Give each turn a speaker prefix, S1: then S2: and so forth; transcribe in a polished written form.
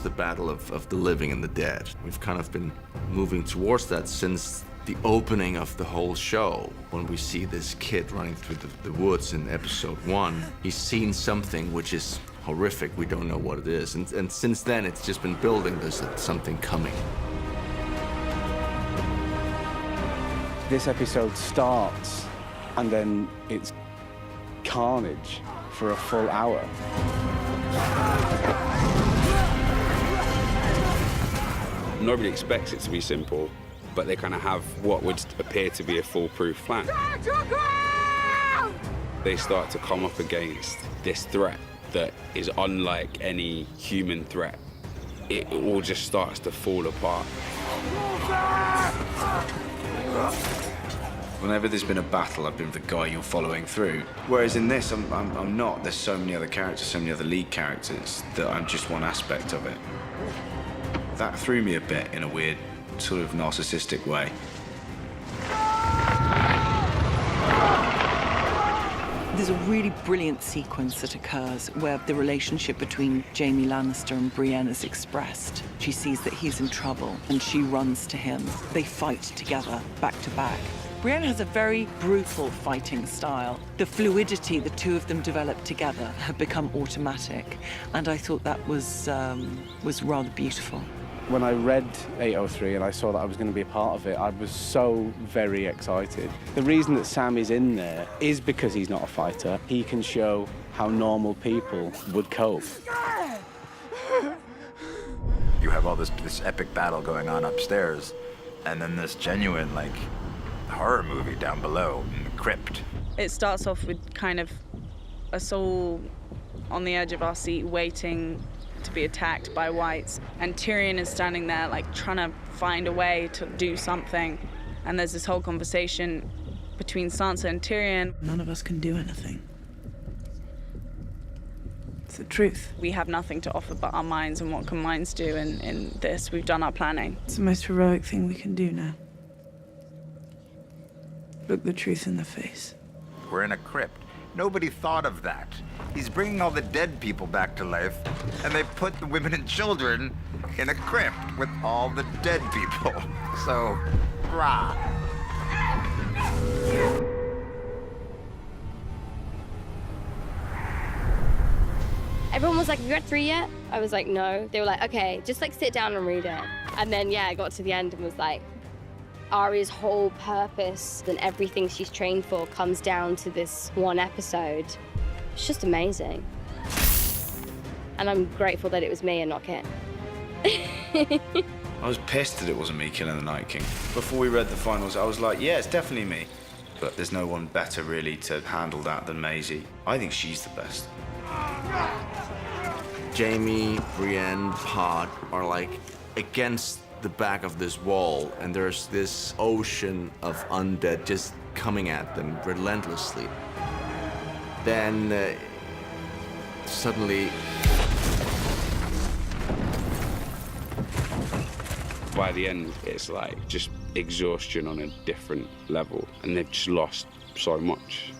S1: the battle of the living and the dead. We've kind of been moving towards that since the opening of the whole show. When we see this kid running through the woods in episode 1, he's seen something which is horrific. We don't know what it is. And since then, it's just been building this, something coming.
S2: This episode starts, and then it's carnage for a full hour.
S3: Nobody expects it to be simple, but they kind of have what would appear to be a foolproof plan. They start to come up against this threat that is unlike any human threat. It all just starts to fall apart.
S4: Whenever there's been a battle, I've been the guy you're following through. Whereas in this, I'm not. There's so many other characters, so many other lead characters, that I'm just one aspect of it. That threw me a bit in a weird, sort of narcissistic way.
S5: There's a really brilliant sequence that occurs where the relationship between Jaime Lannister and Brienne is expressed. She sees that he's in trouble and she runs to him. They fight together, back to back. Brienne has a very brutal fighting style. The fluidity the two of them develop together have become automatic, and I thought that was rather beautiful.
S2: When I read 803 and I saw that I was going to be a part of it, I was so very excited. The reason that Sam is in there is because he's not a fighter. He can show how normal people would cope.
S6: You have all this epic battle going on upstairs, and then this genuine, like, horror movie down below in the crypt.
S7: It starts off with kind of us all on the edge of our seat waiting to be attacked by whites, and Tyrion is standing there like trying to find a way to do something, and there's this whole conversation between Sansa and Tyrion.
S5: None of us can do anything. It's the truth.
S7: We have nothing to offer but our minds, and what can minds do in this? We've done our planning.
S5: It's the most heroic thing we can do now. Look the truth in the face.
S6: We're in a crypt. Nobody thought of that. He's bringing all the dead people back to life, and they put the women and children in a crypt with all the dead people. So, rah.
S8: Everyone was like, have you read 3 yet? I was like, no. They were like, okay, just like sit down and read it. And then, yeah, I got to the end and was like, Arya's whole purpose and everything she's trained for comes down to this one episode. It's just amazing. And I'm grateful that it was me and not Kit.
S4: I was pissed that it wasn't me killing the Night King. Before we read the finals, I was like, yeah, it's definitely me. But there's no one better, really, to handle that than Maisie. I think she's the best.
S1: Jaime, Brienne, Pod are like against the back of this wall, and there's this ocean of undead just coming at them relentlessly. Then suddenly,
S3: By the end, it's like just exhaustion on a different level, and they've just lost so much.